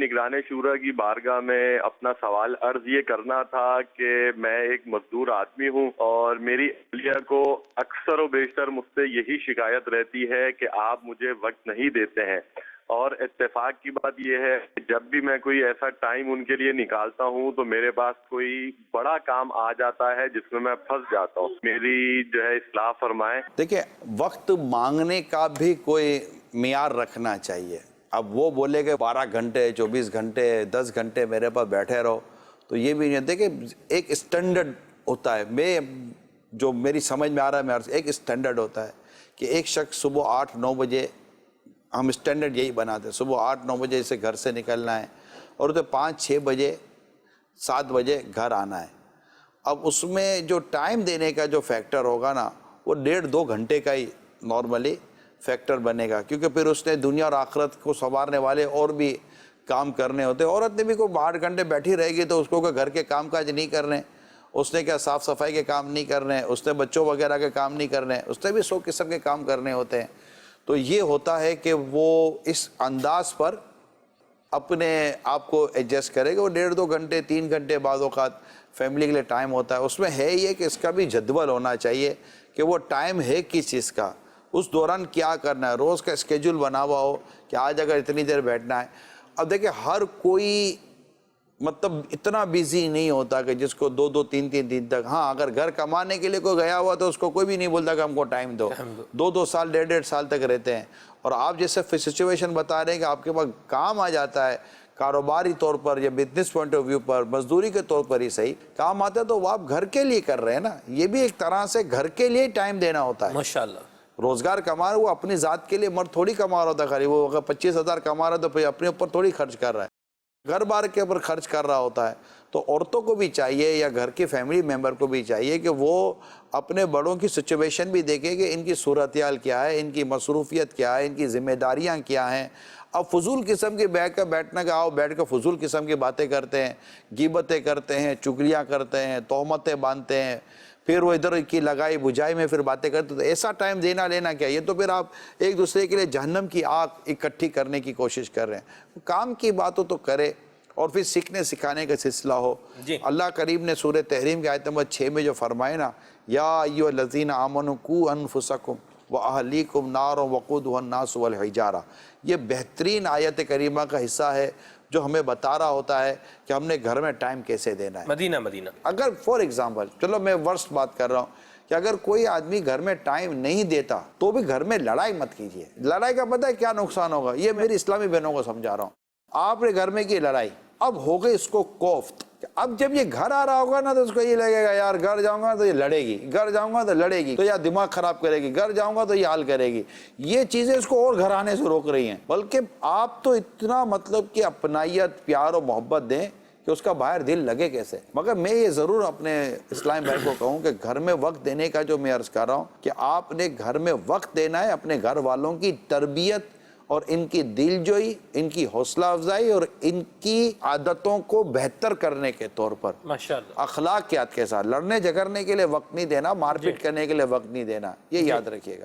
نگران شورا کی بارگاہ میں اپنا سوال عرض یہ کرنا تھا کہ میں ایک مزدور آدمی ہوں اور میری اہلیہ کو اکثر و بیشتر مجھ سے یہی شکایت رہتی ہے کہ آپ مجھے وقت نہیں دیتے ہیں، اور اتفاق کی بات یہ ہے کہ جب بھی میں کوئی ایسا ٹائم ان کے لیے نکالتا ہوں تو میرے پاس کوئی بڑا کام آ جاتا ہے جس میں پھنس جاتا ہوں۔ میری جو ہے اصلاح فرمائیں۔ دیکھیں، وقت مانگنے کا بھی کوئی معیار رکھنا چاہیے۔ اب وہ بولے کہ 12 گھنٹے 24 گھنٹے 10 گھنٹے میرے پاس بیٹھے رہو تو یہ بھی نہیں۔ دیکھیں، ایک اسٹینڈرڈ ہوتا ہے، جو میری سمجھ میں آ رہا ہے ایک اسٹینڈرڈ ہوتا ہے کہ ایک شخص صبح 8-9 بجے، ہم اسٹینڈرڈ یہی بناتے ہیں، صبح 8-9 بجے سے گھر سے نکلنا ہے اور تو 5-6 بجے 7 بجے گھر آنا ہے۔ اب اس میں جو ٹائم دینے کا جو فیکٹر ہوگا نا، وہ 1.5-2 گھنٹے کا ہی نارملی فیکٹر بنے گا، کیونکہ پھر اس نے دنیا اور آخرت کو سنوارنے والے اور بھی کام کرنے ہوتے ہیں۔ عورت نے بھی کوئی 8 گھنٹے بیٹھی رہے گی تو اس کو گھر کے کام کاج نہیں کرنے، اس نے کیا صاف صفائی کے کام نہیں کرنے، اس نے بچوں وغیرہ کے کام نہیں کرنے، اس نے بھی 100 قسم کے کام کرنے ہوتے ہیں۔ تو یہ ہوتا ہے کہ وہ اس انداز پر اپنے آپ کو ایڈجسٹ کرے گا۔ وہ 1.5-2 گھنٹے 3 گھنٹے بعض اوقات فیملی کے لیے ٹائم ہوتا ہے۔ اس میں ہے یہ کہ اس کا بھی جدول ہونا چاہیے کہ وہ ٹائم ہے کس چیز کا، اس دوران کیا کرنا ہے، روز کا اسکیجول بنا ہوا ہو کہ آج اگر اتنی دیر بیٹھنا ہے۔ اب دیکھیں، ہر کوئی مطلب اتنا بیزی نہیں ہوتا کہ جس کو 2-2 3-3 دن تک، ہاں اگر گھر کمانے کے لیے کوئی گیا ہوا تو اس کو کوئی بھی نہیں بولتا کہ ہم کو ٹائم دو۔ 2-2 سال 1.5 سال تک رہتے ہیں، اور آپ جیسے سچویشن بتا رہے ہیں کہ آپ کے پاس کام آ جاتا ہے کاروباری طور پر یا بزنس پوائنٹ آف ویو پر، مزدوری کے طور پر ہی صحیح کام آتا ہے، تو وہ آپ گھر کے لیے کر رہے ہیں نا۔ یہ بھی ایک طرح سے گھر کے لیے ٹائم دینا ہوتا ہے۔ ماشاءاللہ، روزگار کما رہا ہے، وہ اپنی ذات کے لیے مرد تھوڑی کما رہا ہوتا ہے خالی، وہ اگر 25,000 کما رہا ہے تو پھر اپنے اوپر تھوڑی خرچ کر رہا ہے، گھر بار کے اوپر خرچ کر رہا ہوتا ہے۔ تو عورتوں کو بھی چاہیے یا گھر کے فیملی ممبر کو بھی چاہیے کہ وہ اپنے بڑوں کی سچویشن بھی دیکھیں کہ ان کی صورتحال کیا ہے، ان کی مصروفیت کیا ہے، ان کی ذمہ داریاں کیا ہیں۔ اب فضول قسم کے بیٹھنا کہ آؤ بیٹھ کے فضول قسم کی باتیں کرتے ہیں، غیبتیں کرتے ہیں، چگلیاں کرتے ہیں، تہمتیں باندھتے ہیں، پھر وہ ادھر کی لگائی بجھائی میں پھر باتیں کرتے، تو ایسا ٹائم دینا لینا کیا؟ یہ تو پھر آپ ایک دوسرے کے لیے جہنم کی آگ اکٹھی کرنے کی کوشش کر رہے ہیں۔ کام کی باتوں تو کرے اور پھر سیکھنے سکھانے کا سلسلہ ہو۔ اللہ کریم نے سورہ تحریم کی آیت نمبر 6 میں جو فرمائے نا، یا ایھا الذین آمنوا قوا انفسکم واہلیکم نارا وقودھا الناس والحجارہ، یہ بہترین آیت کریمہ کا حصہ ہے جو ہمیں بتا رہا ہوتا ہے کہ ہم نے گھر میں ٹائم کیسے دینا ہے۔ مدینہ اگر فور ایگزامپل، چلو میں ورسٹ بات کر رہا ہوں کہ اگر کوئی آدمی گھر میں ٹائم نہیں دیتا تو بھی گھر میں لڑائی مت کیجیے۔ لڑائی کا پتہ ہے کیا نقصان ہوگا؟ یہ میری اسلامی بہنوں کو سمجھا رہا ہوں۔ آپ نے گھر میں کی لڑائی، اب ہو گئی اس کو کوفت، اب جب یہ گھر آ رہا ہوگا نا تو اس کو یہ لگے گا یار گھر جاؤں گا تو یہ لڑے گی، گھر جاؤں گا تو لڑے گی، تو یا دماغ خراب کرے گی، گھر جاؤں گا تو یہ حال کرے گی۔ یہ چیزیں اس کو اور گھر آنے سے روک رہی ہیں، بلکہ آپ تو اتنا مطلب کہ اپنائیت پیار و محبت دیں کہ اس کا باہر دل لگے کیسے۔ مگر میں یہ ضرور اپنے اسلام بھائی کو کہوں کہ گھر میں وقت دینے کا جو میں عرض کر رہا ہوں کہ آپ نے گھر میں وقت دینا ہے اپنے گھر والوں کی تربیت اور ان کی دل جوئی، ان کی حوصلہ افزائی اور ان کی عادتوں کو بہتر کرنے کے طور پر، ماشاءاللہ، اخلاقیات کے ساتھ۔ لڑنے جھگڑنے کے لیے وقت نہیں دینا، مار پیٹ کرنے کے لیے وقت نہیں دینا، یہ یاد رکھیے گا۔